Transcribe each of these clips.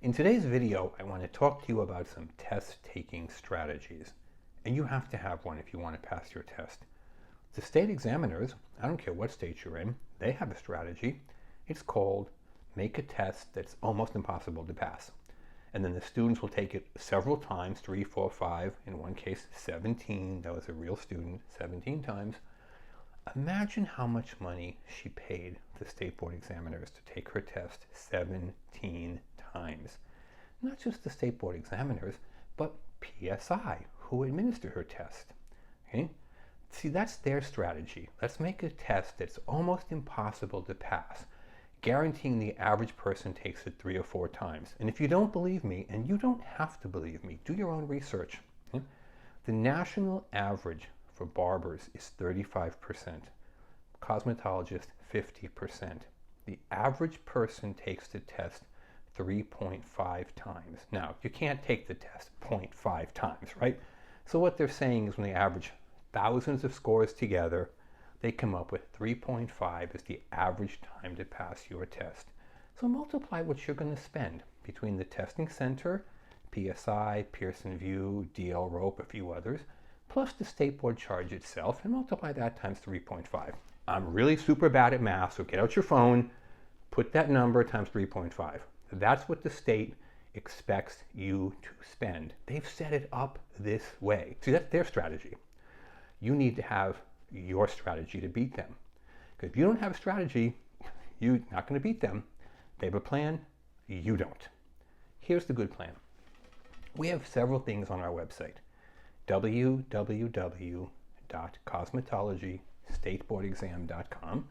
In today's video, I want to talk to you about some test-taking strategies. And you have to have one if you want to pass your test. The state examiners, I don't care what state you're in, they have a strategy. It's called make a test that's almost impossible to pass. And then the students will take it several times, 3, 4, 5, in one case 17, that was a real student, 17 times. Imagine how much money she paid the state board examiners to take her test 17 times. Not just the state board examiners, but PSI, who administer her test. Okay? See, that's their strategy. Let's make a test that's almost impossible to pass, guaranteeing the average person takes it 3 or 4 times. And if you don't believe me, and you don't have to believe me, do your own research. Okay? The national average for barbers is 35%, cosmetologists 50%. The average person takes the test 3.5 times. Now, you can't take the test 0.5 times, right? So what they're saying is when they average thousands of scores together, they come up with 3.5 as the average time to pass your test. So multiply what you're going to spend between the testing center, PSI, Pearson VUE, DL Rope, a few others, plus the state board charge itself, and multiply that times 3.5. I'm really super bad at math, so get out your phone, put that number times 3.5. That's what the state expects you to spend. They've set it up this way. See, that's their strategy. You need to have your strategy to beat them. Because if you don't have a strategy, you're not going to beat them. They have a plan, you don't. Here's the good plan. We have several things on our website. www.cosmetologystateboardexam.com.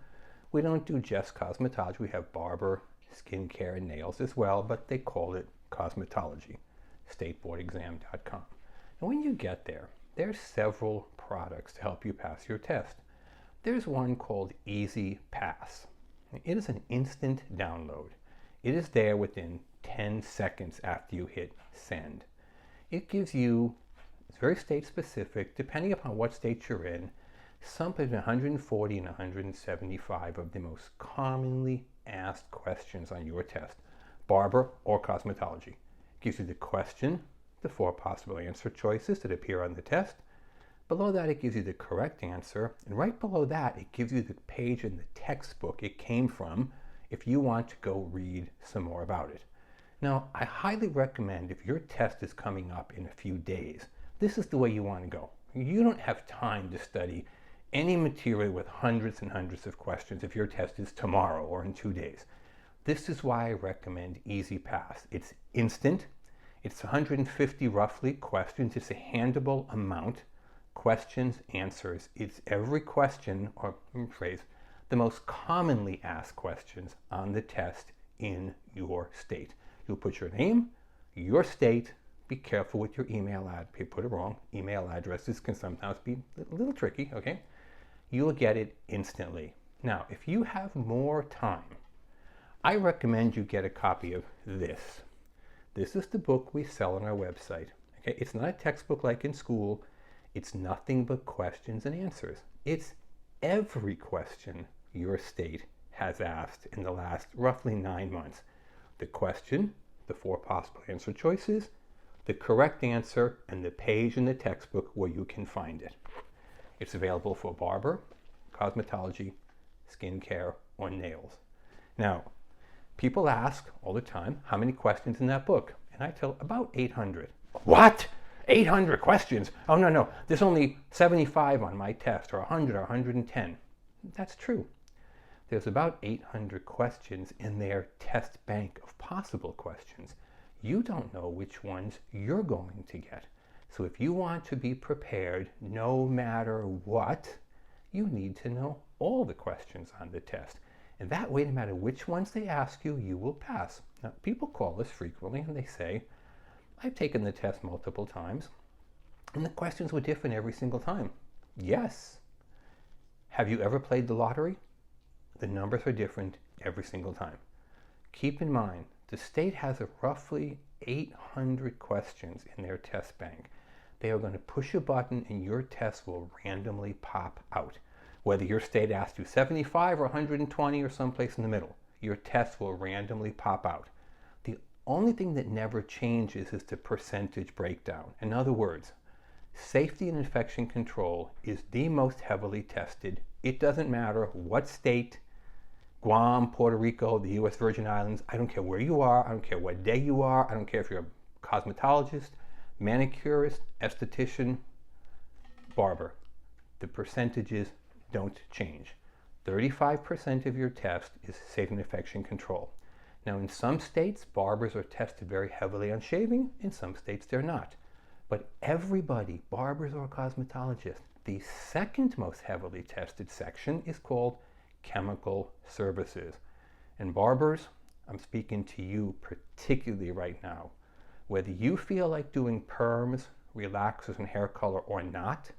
We don't do just cosmetology. We have barber, skincare, and nails as well, but they call it cosmetology, stateboardexam.com. And when you get there, there's several products to help you pass your test. There's one called Easy Pass. It is an instant download. It is there within 10 seconds after you hit send. It gives you, it's very state specific, depending upon what state you're in, something between 140 and 175 of the most commonly asked questions on your test, barber or cosmetology. It gives you the question, the 4 possible answer choices that appear on the test. Below that, it gives you the correct answer, and right below that, it gives you the page in the textbook it came from if you want to go read some more about it. Now, I highly recommend if your test is coming up in a few days, this is the way you want to go. You don't have time to study any material with hundreds and hundreds of questions if your test is tomorrow or in 2 days. This is why I recommend Easy Pass. It's instant. It's 150 roughly questions. It's a handable amount. Questions, answers. It's every question or phrase, the most commonly asked questions on the test in your state. You'll put your name, your state. Be careful with your email ad. If you put it wrong, email addresses can sometimes be a little tricky, okay? You'll get it instantly. Now, if you have more time, I recommend you get a copy of this. This is the book we sell on our website. Okay? It's not a textbook like in school. It's nothing but questions and answers. It's every question your state has asked in the last roughly 9 months. The question, the 4 possible answer choices, the correct answer, and the page in the textbook where you can find it. It's available for barber, cosmetology, skincare, or nails. Now, people ask all the time, how many questions in that book? And I tell about 800. What? 800 questions? Oh, no, there's only 75 on my test, or 100 or 110. That's true. There's about 800 questions in their test bank of possible questions. You don't know which ones you're going to get. So if you want to be prepared no matter what, you need to know all the questions on the test. And that way, no matter which ones they ask you, you will pass. Now, people call us frequently and they say, I've taken the test multiple times and the questions were different every single time. Yes. Have you ever played the lottery? The numbers are different every single time. Keep in mind, the state has roughly 800 questions in their test bank. They are going to push a button and your test will randomly pop out. Whether your state asks you 75 or 120 or someplace in the middle, your test will randomly pop out. The only thing that never changes is the percentage breakdown. In other words, safety and infection control is the most heavily tested. It doesn't matter what state, Guam, Puerto Rico, the U.S. Virgin Islands, I don't care where you are, I don't care what day you are, I don't care if you're a cosmetologist, manicurist, esthetician, barber. The percentages don't change. 35% of your test is safe and infection control. Now in some states, barbers are tested very heavily on shaving, in some states they're not. But everybody, barbers or cosmetologists, the second most heavily tested section is called chemical services. And barbers, I'm speaking to you particularly right now. Whether you feel like doing perms, relaxers, and hair color or not,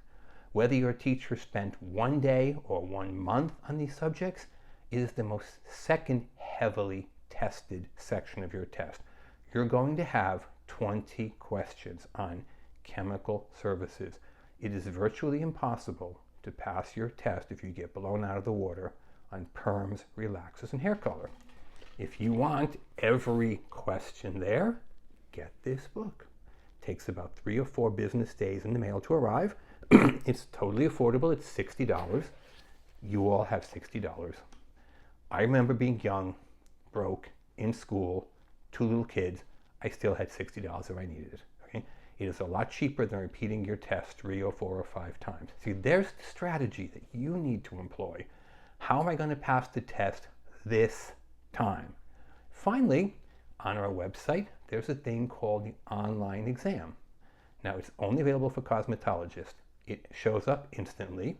whether your teacher spent 1 day or 1 month on these subjects, it is the most second heavily tested section of your test. You're going to have 20 questions on chemical services. It is virtually impossible to pass your test if you get blown out of the water on perms, relaxers, and hair color. If you want every question there, get this book. It takes about 3 or 4 business days in the mail to arrive. It's totally affordable. It's $60. You all have $60. I remember being young, broke, in school, 2 little kids. I still had $60 if I needed it. Okay? It is a lot cheaper than repeating your test 3 or 4 or 5 times. See, there's the strategy that you need to employ. How am I going to pass the test this time? Finally, on our website, there's a thing called the online exam. Now, it's only available for cosmetologists. It shows up instantly.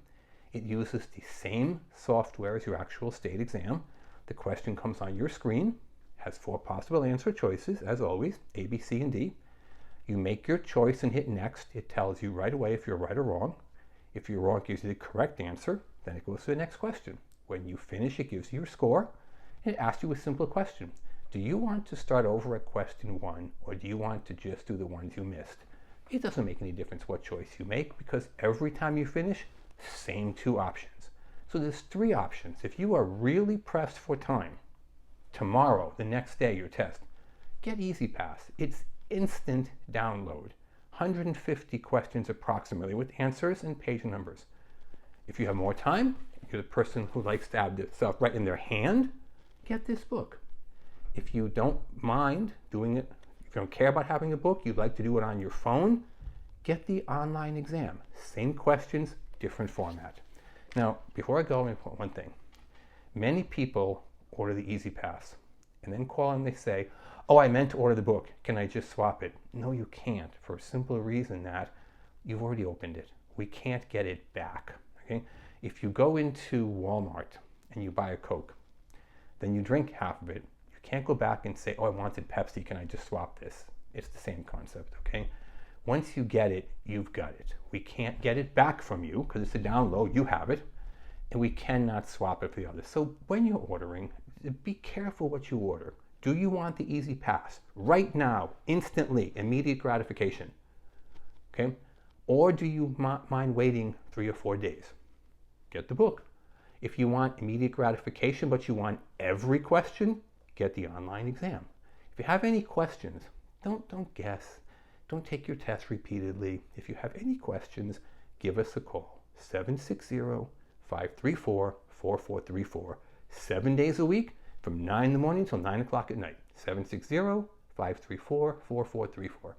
It uses the same software as your actual state exam. The question comes on your screen, has 4 possible answer choices, as always, A, B, C, and D. You make your choice and hit next. It tells you right away if you're right or wrong. If you're wrong, it gives you the correct answer. Then it goes to the next question. When you finish, it gives you your score. And it asks you a simple question. Do you want to start over at question 1, or do you want to just do the ones you missed? It doesn't make any difference what choice you make, because every time you finish, same 2 options. So there's 3 options. If you are really pressed for time, tomorrow, the next day, your test, get EasyPass. It's instant download. 150 questions approximately with answers and page numbers. If you have more time, you're the person who likes to have the stuff right in their hand, get this book. If you don't mind doing it, if you don't care about having a book, you'd like to do it on your phone, get the online exam. Same questions, different format. Now, before I go, I'm going to put one thing. Many people order the EasyPass and then call and they say, oh, I meant to order the book. Can I just swap it? No, you can't, for a simple reason that you've already opened it. We can't get it back. Okay? If you go into Walmart and you buy a Coke, then you drink half of it, you can't go back and say, oh, I wanted Pepsi, can I just swap this? It's the same concept, okay? Once you get it, you've got it. We can't get it back from you because it's a download, you have it, and we cannot swap it for the others. So when you're ordering, be careful what you order. Do you want the EasyPass right now, instantly, immediate gratification? Okay? Or do you mind waiting 3 or 4 days? Get the book. If you want immediate gratification, but you want every question, get the online exam. If you have any questions, don't guess. Don't take your test repeatedly. If you have any questions, give us a call. 760-534-4434. 7 days a week from 9 in the morning till 9 o'clock at night. 760-534-4434.